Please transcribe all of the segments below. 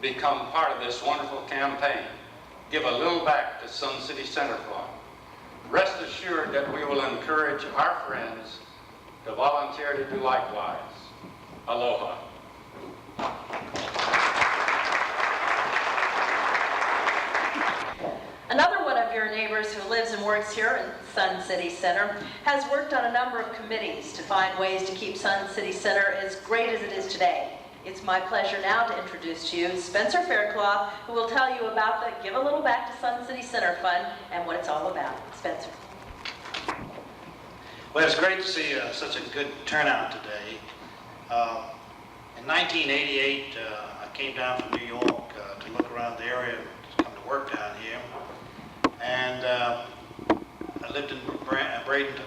become part of this wonderful campaign, Give a Little Back to Sun City Center Fund. Rest assured that we will encourage our friends to volunteer to do likewise. Aloha. Another one of your neighbors who lives and works here in Sun City Center has worked on a number of committees to find ways to keep Sun City Center as great as it is today. It's my pleasure now to introduce to you Spencer Faircloth, who will tell you about the Give a Little Back to Sun City Center Fund and what it's all about. Spencer. Well, it's great to see such a good turnout today. In 1988, I came down from New York to look around the area, to come to work down here. And I lived in Bradenton,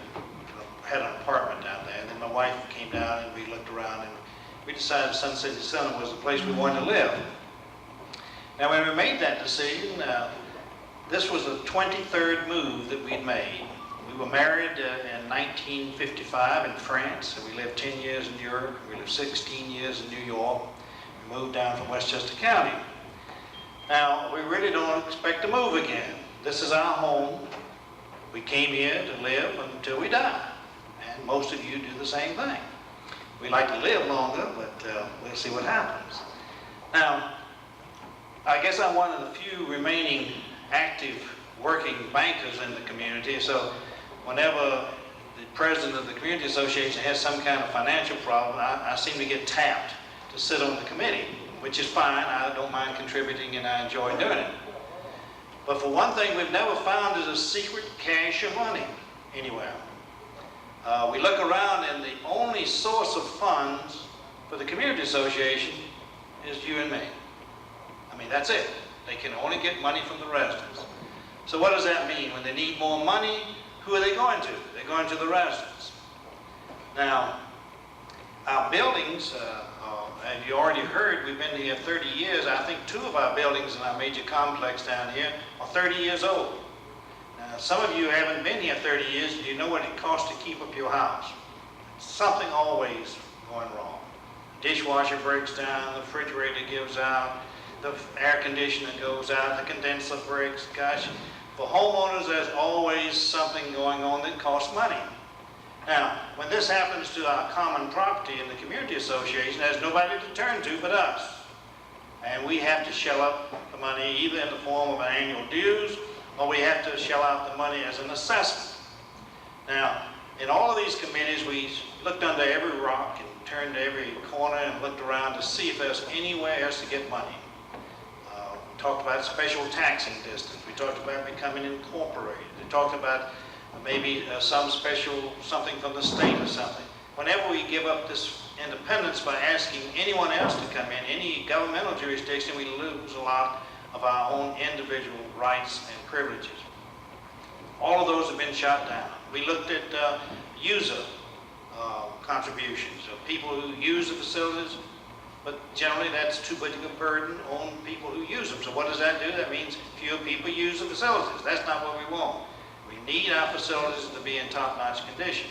had an apartment down there. And then my wife came down and we looked around and we decided Sun City Center was the place we wanted to live. Now when we made that decision, this was the 23rd move that we'd made. We were married in 1955 in France, and we lived 10 years in Europe. We lived 16 years in New York. We moved down from Westchester County. Now, we really don't expect to move again. This is our home. We came here to live until we die. And most of you do the same thing. We like to live longer, but we'll see what happens. Now, I guess I'm one of the few remaining active working bankers in the community, so whenever the president of the community association has some kind of financial problem, I seem to get tapped to sit on the committee, which is fine. I don't mind contributing and I enjoy doing it. But for one thing, we've never found is a secret cache of money anywhere. We look around and the only source of funds for the community association is you and me. I mean, that's it. They can only get money from the residents. So what does that mean? When they need more money, who are they going to? They're going to the residents. Now, our buildings, as you already heard, we've been here 30 years. I think 2 of our buildings in our major complex down here are 30 years old. Now, some of you haven't been here 30 years, and you know what it costs to keep up your house. Something always going wrong. The dishwasher breaks down, the refrigerator gives out, the air conditioner goes out, the condenser breaks. Gosh, for homeowners, there's always something going on that costs money. Now, when this happens to our common property in the community association, there's nobody to turn to but us. And we have to shell out the money either in the form of an annual dues, or we have to shell out the money as an assessment. Now, in all of these committees, we looked under every rock and turned every corner and looked around to see if there's anywhere else to get money. We talked about special taxing districts. We talked about becoming incorporated. We talked about maybe some special something from the state or something. Whenever we give up this independence by asking anyone else to come in, any governmental jurisdiction, we lose a lot of our own individual rights and privileges. All of those have been shot down. We looked at user contributions, of people who use the facilities, but generally that's too big a burden on people who use them. So what does that do? That means fewer people use the facilities. That's not what we want. We need our facilities to be in top-notch condition.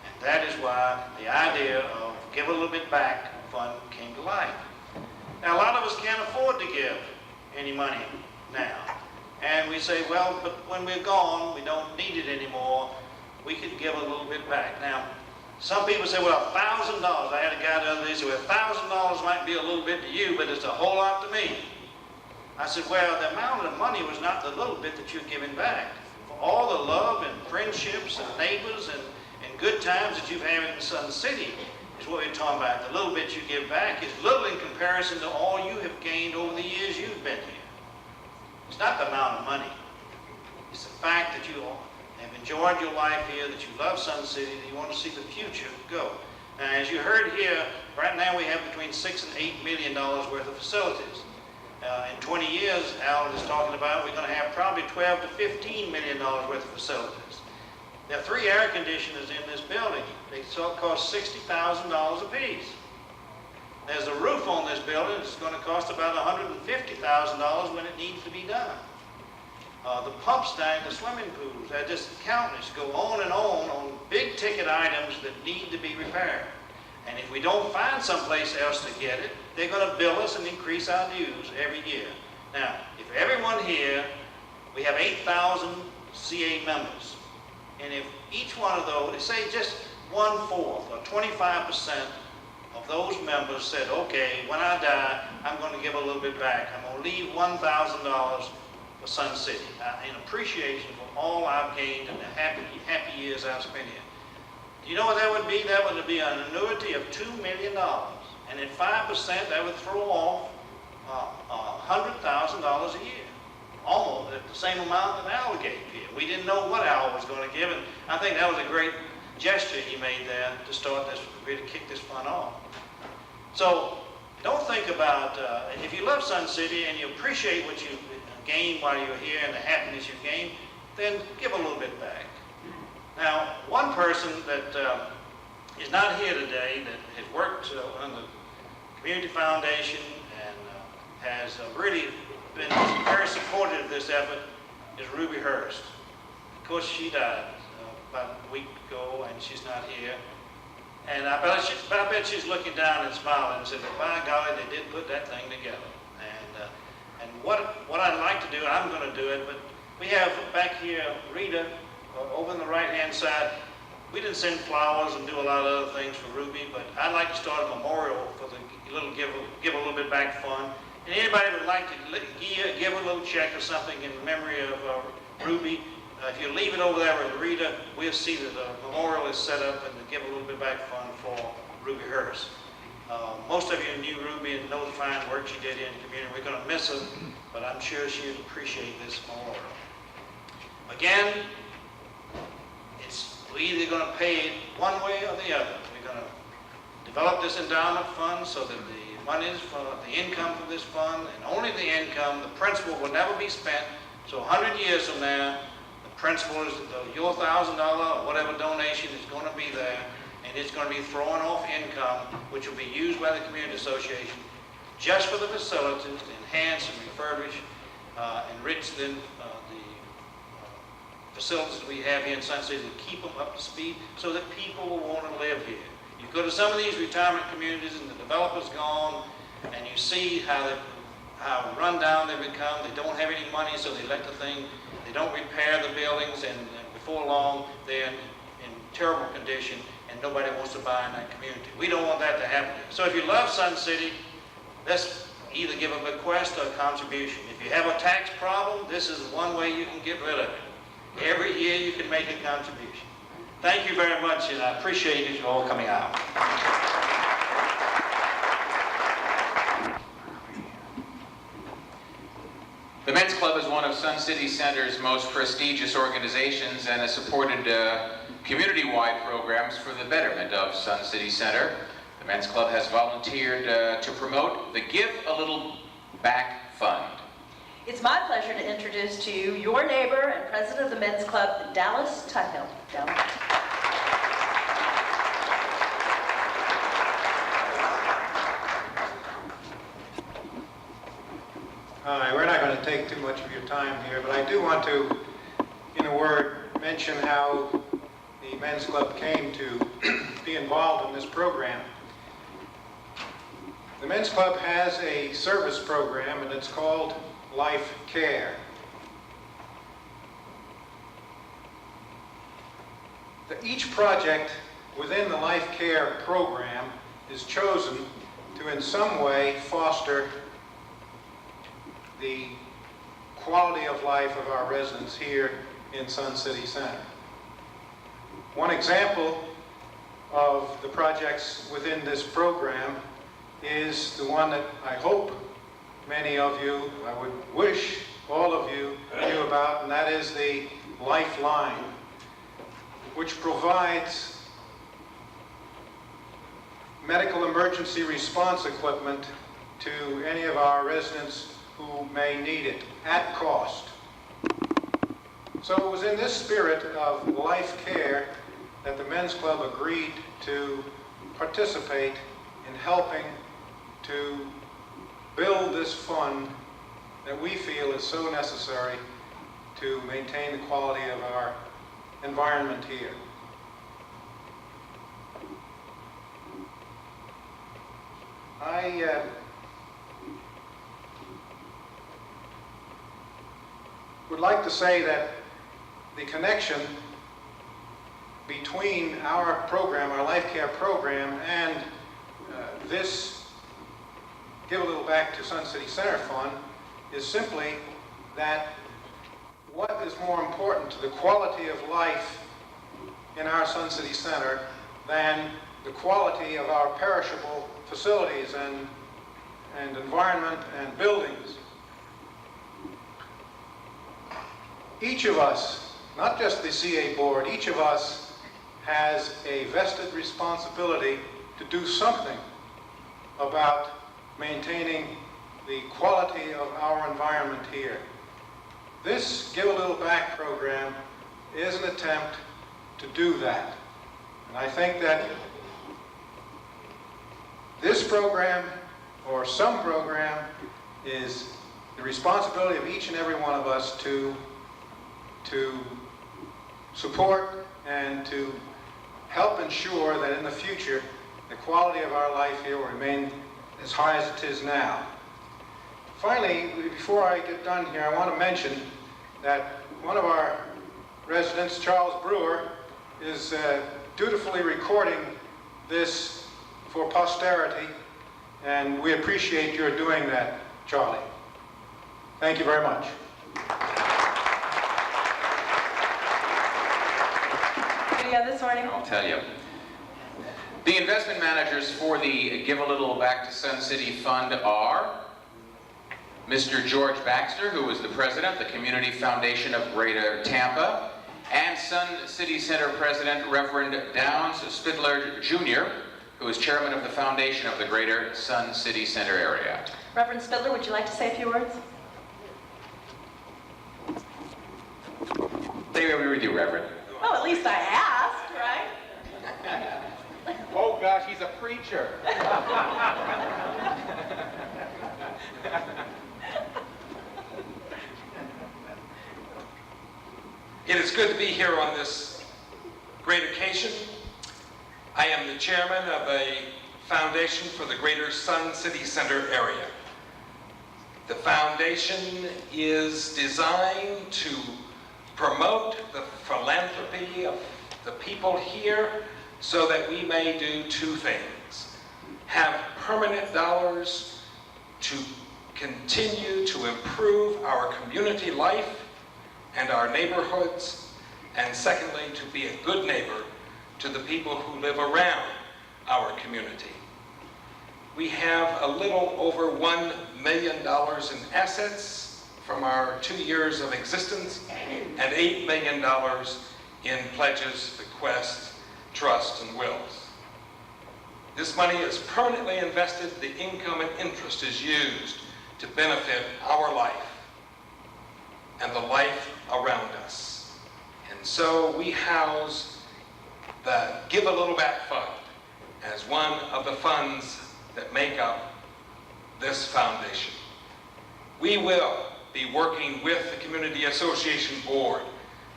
And that is why the idea of Give a Little Bit Back fund came to life. Now, a lot of us can't afford to give any money now. And we say, well, but when we're gone, we don't need it anymore. We could give a little bit back. Now, some people say, well, $1,000. I had a guy the other day say, well, $1,000 might be a little bit to you, but it's a whole lot to me. I said, well, the amount of money was not the little bit that you're giving back. For all the love and friendships and neighbors and good times that you've had in Sun City is what we're talking about. The little bit you give back is little in comparison to all you have gained over the years you've been here. It's not the amount of money. It's the fact that you have enjoyed your life here, that you love Sun City, that you want to see the future go. Now, as you heard here, right now we have between $6 and $8 million worth of facilities. In 20 years, Alan is talking about, we're going to have probably $12 to $15 million worth of facilities. There are 3 air conditioners in this building. They cost $60,000 a piece. There's a roof on this building. It's going to cost about $150,000 when it needs to be done. The pumps down the swimming pools, just countless, go on big ticket items that need to be repaired. And if we don't find someplace else to get it, they're going to bill us and increase our dues every year. Now, if everyone here, we have 8,000 CA members, and if each one of those, say just 1/4 or 25% of those members said, okay, when I die, I'm going to give a little bit back. I'm going to leave $1,000 for Sun City in appreciation for all I've gained and the happy years I've spent here. Do you know what that would be? That would be an annuity of $2 million. And at 5%, that would throw off $100,000 a year. Almost at the same amount that Al gave here. We didn't know what Al was going to give, and I think that was a great gesture he made there to start this, really kick this fund off. So don't think about, if you love Sun City and you appreciate what you gained while you're here and the happiness you gained, then give a little bit back. Now, one person that is not here today that has worked on the Community Foundation and has really been very supportive of this effort is Ruby Hurst. Of course, she died about a week ago, and she's not here. And I bet she's looking down and smiling and said, well, by golly, they did put that thing together. And what I'd like to do, I'm going to do it, but we have back here Rita over on the right-hand side. We didn't send flowers and do a lot of other things for Ruby, but I'd like to start a memorial for the little give a little bit back fund. And anybody would like to give a little check or something in memory of Ruby, if you leave it over there with Rita, we'll see that the memorial is set up and to give a little bit back fund for Ruby Hurst. Most of you knew Ruby and know the fine work she did in the community. We're going to miss her, but I'm sure she'd appreciate this memorial. Again, we're either going to pay it one way or the other. We're going to develop this endowment fund so that the monies for the income from this fund, and only the income, the principal will never be spent. So 100 years from now, the principal is your $1,000 or whatever donation is going to be there, and it's going to be throwing off income, which will be used by the community association just for the facilities to enhance and refurbish, enrich the facilities that we have here in Sun City to keep them up to speed so that people will want to live here. You go to some of these retirement communities and the developer's gone, and you see how run down they become. They don't have any money, so they let the thing, they don't repair the buildings, and before long they're in terrible condition, and nobody wants to buy in that community. We don't want that to happen. So if you love Sun City, let's either give a bequest or a contribution. If you have a tax problem, this is one way you can get rid of it. Every year you can make a contribution. Thank you very much, and I appreciate you all coming out. The Men's Club is one of Sun City Center's most prestigious organizations and has supported community-wide programs for the betterment of Sun City Center. The Men's Club has volunteered to promote the Give a Little Back Fund. It's my pleasure to introduce to you your neighbor and president of the Men's Club, Dallas Tuthill. Dallas. Hi, we're not going to take too much of your time here, but I do want to, in a word, mention how the Men's Club came to be involved in this program. The Men's Club has a service program, and it's called Life Care. Each project within the Life Care program is chosen to in some way foster the quality of life of our residents here in Sun City Center. One example of the projects within this program is the one that I hope many of you, I would wish all of you knew about, and that is the Lifeline, which provides medical emergency response equipment to any of our residents who may need it at cost. So it was in this spirit of Life Care that the Men's Club agreed to participate in helping to build this fund that we feel is so necessary to maintain the quality of our environment here. I would like to say that the connection between our program, our Life Care program, and this Give a Little Back to Sun City Center Fund is simply that what is more important to the quality of life in our Sun City Center than the quality of our perishable facilities and environment and buildings. Each of us, not just the CA board, each of us has a vested responsibility to do something about maintaining the quality of our environment here. This Give a Little Back program is an attempt to do that. And I think that this program, or some program, is the responsibility of each and every one of us to support and to help ensure that in the future the quality of our life here will remain as high as it is now. Finally, before I get done here, I want to mention that one of our residents, Charles Brewer, is dutifully recording this for posterity, and we appreciate your doing that, Charlie. Thank you very much. What do you have this morning? I'll tell you. The investment managers for the Give a Little Back to Sun City Fund are Mr. George Baxter, who is the president of the Community Foundation of Greater Tampa, and Sun City Center President Reverend Downs Spidler Jr., who is chairman of the foundation of the Greater Sun City Center area. Reverend Spidler, would you like to say a few words? Say what we would do, Reverend. Oh, at least I asked, right? Oh gosh, he's a preacher. It is good to be here on this great occasion. I am the chairman of a foundation for the Greater Sun City Center area. The foundation is designed to promote the philanthropy of the people here so that we may do two things: have permanent dollars to continue to improve our community life and our neighborhoods, and secondly, to be a good neighbor to the people who live around our community. We have a little over $1 million in assets from our 2 years of existence and $8 million in pledges, bequests, trusts, and wills. This money is permanently invested. The income and interest is used to benefit our life and the life around us. And so we house the Give a Little Back Fund as one of the funds that make up this foundation. We will be working with the Community Association Board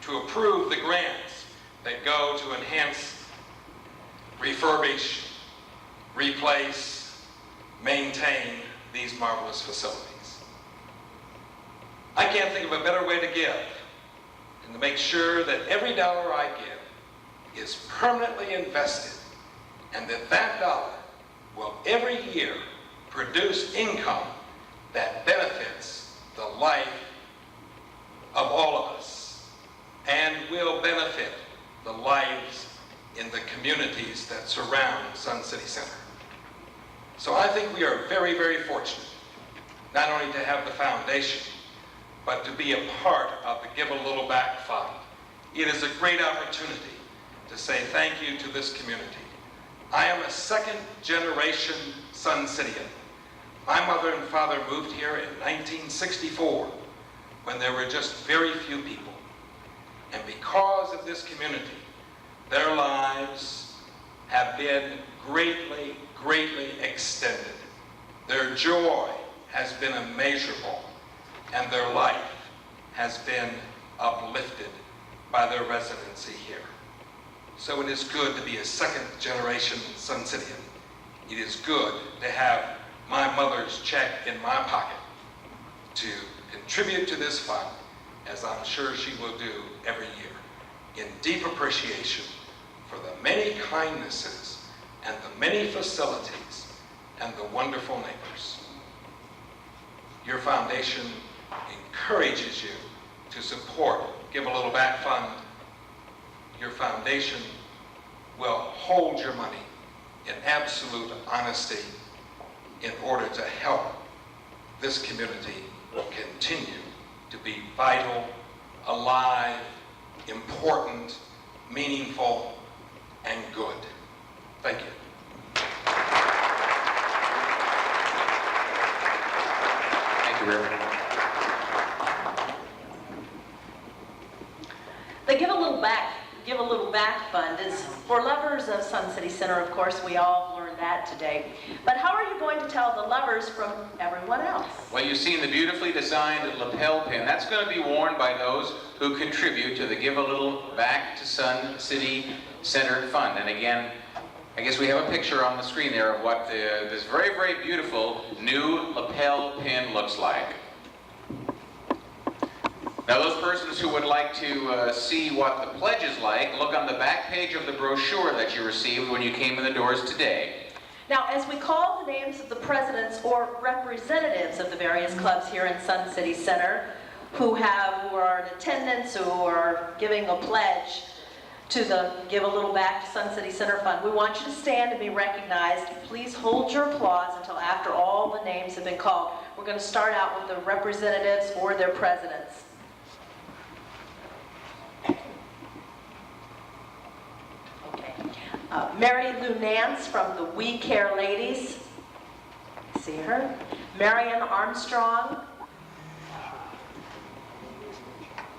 to approve the grants that go to enhance, refurbish, replace, maintain these marvelous facilities. I can't think of a better way to give than to make sure that every dollar I give is permanently invested, and that that dollar will every year produce income that benefits the life of all of us and will benefit the lives in the communities that surround Sun City Center. So I think we are very, very fortunate not only to have the foundation, but to be a part of the Give a Little Back Fund. It is a great opportunity to say thank you to this community. I am a second-generation Sun Cityan. My mother and father moved here in 1964 when there were just very few people. And because of this community, their lives have been greatly, greatly extended. Their joy has been immeasurable, and their life has been uplifted by their residency here. So it is good to be a second-generation Sun Cityan. It is good to have my mother's check in my pocket to contribute to this fund, as I'm sure she will do every year, in deep appreciation for the many kindnesses and the many facilities and the wonderful neighbors. Your foundation encourages you to support Give a Little Back Fund. Your foundation will hold your money in absolute honesty in order to help this community continue to be vital, alive, important, meaningful, and good. Thank you. Thank you, Reverend. The Give a Little Back Fund is for lovers of Sun City Center, of course. We all learned that today. But how are you going to tell the lovers from everyone else? Well, you've seen the beautifully designed lapel pin. That's going to be worn by those who contribute to the Give a Little Back to Sun City Center Fund. And again, I guess we have a picture on the screen there of what this very, very beautiful new lapel pin looks like. Now, those persons who would like to see what the pledge is like, look on the back page of the brochure that you received when you came in the doors today. Now, as we call the names of the presidents or representatives of the various clubs here in Sun City Center who are in attendance, who are giving a pledge to the Give a Little Back to Sun City Center Fund, we want you to stand and be recognized. Please hold your applause until after all the names have been called. We're going to start out with the representatives or their presidents. Mary Lou Nance from the We Care Ladies. See her. Marion Armstrong.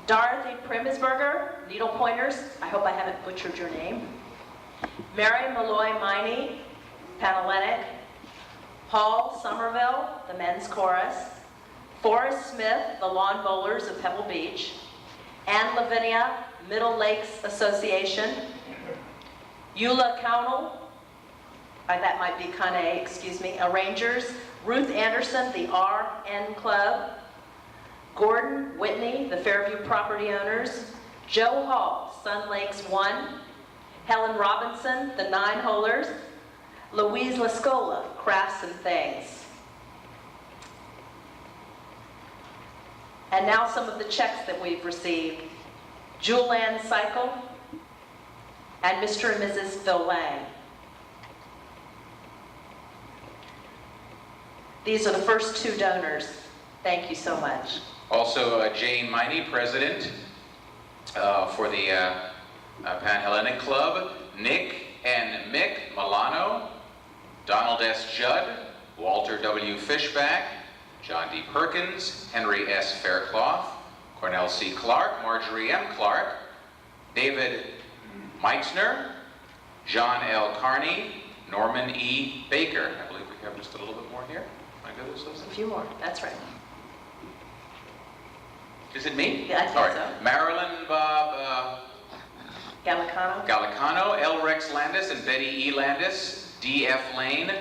Dorothy Primisberger, Needle Pointers. I hope I haven't butchered your name. Mary Malloy Miney, Panhellenic. Paul Somerville, the Men's Chorus. Forrest Smith, the Lawn Bowlers of Pebble Beach. Ann Lavinia, Middle Lakes Association. Eula Cownell, that might be Kane, excuse me, Rangers. Ruth Anderson, the RN Club. Gordon Whitney, the Fairview Property Owners. Joe Hall, Sun Lakes 1. Helen Robinson, the Nine Holers. Louise Lascola, Crafts and Things. And now some of the checks that we've received. Julianne Cycle, and Mr. and Mrs. Phil Lang. These are the first two donors. Thank you so much. Also, Jane Miney, president for the Panhellenic Club. Nick and Mick Milano. Donald S. Judd. Walter W. Fishback. John D. Perkins. Henry S. Faircloth. Cornell C. Clark. Marjorie M. Clark. David Meitzner, John L. Carney, Norman E. Baker. I believe we have just a little bit more here. Am I good at this? A few more, that's right. Is it me? Yeah, I think All right. so. Marilyn Bob Gallicano, L. Rex Landis and Betty E. Landis, D.F. Lane,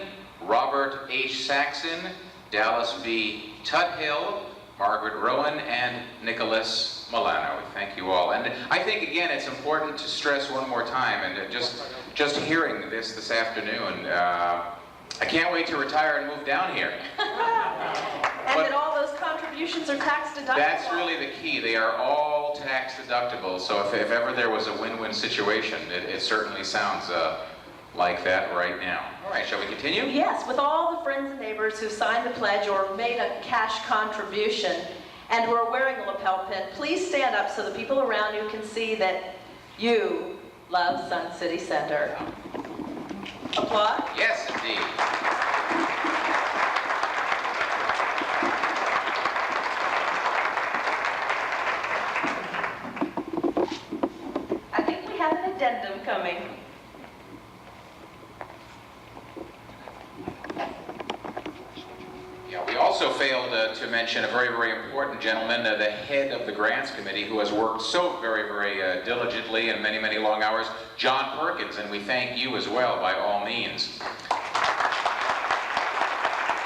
Robert H. Saxon, Dallas B. Tuthill, Margaret Rowan, and Nicholas Milano. We thank you all. And I think, again, it's important to stress one more time, and just hearing this afternoon, I can't wait to retire and move down here. And that all those contributions are tax deductible. That's really the key. They are all tax deductible. So if ever there was a win-win situation, it certainly sounds like that right now. All right, shall we continue? Yes, with all the friends and neighbors who signed the pledge or made a cash contribution and who are wearing a lapel pin, please stand up so the people around you can see that you love Sun City Center. Applaud? Yes, indeed. I think we have an addendum coming. Yeah, we also failed to mention a very, very important gentleman, the head of the Grants Committee, who has worked so very, very diligently and many, many long hours, John Perkins, and we thank you as well, by all means.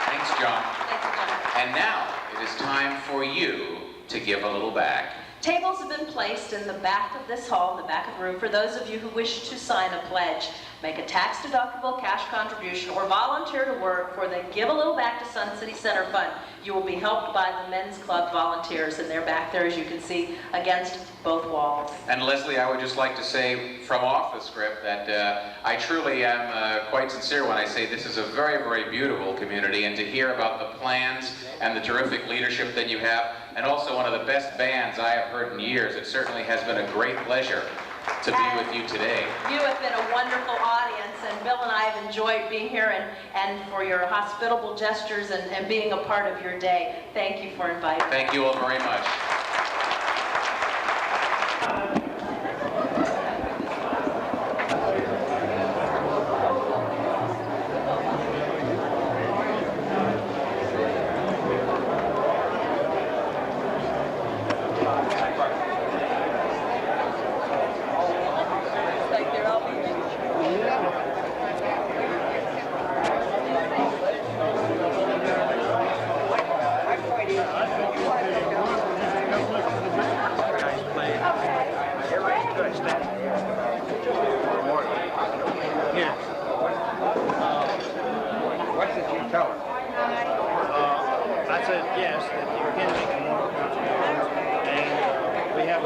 Thank John. Thank you, John. And now it is time for you to give a little back. Tables have been placed in the back of this hall, in the back of the room, for those of you who wish to sign a pledge, make a tax-deductible cash contribution, or volunteer to work for the Give a Little Back to Sun City Center Fund. You will be helped by the Men's Club volunteers, and they're back there, as you can see, against both walls. And Leslie, I would just like to say from off the script that I truly am quite sincere when I say this is a very, very beautiful community, and to hear about the plans and the terrific leadership that you have, and also one of the best bands I have heard in years. It certainly has been a great pleasure to be with you today. You have been a wonderful audience, and Bill and I have enjoyed being here and for your hospitable gestures and being a part of your day. Thank you for inviting me. Thank you all very much. What did you tell her? I said yes, that you can make a more contribution, and we have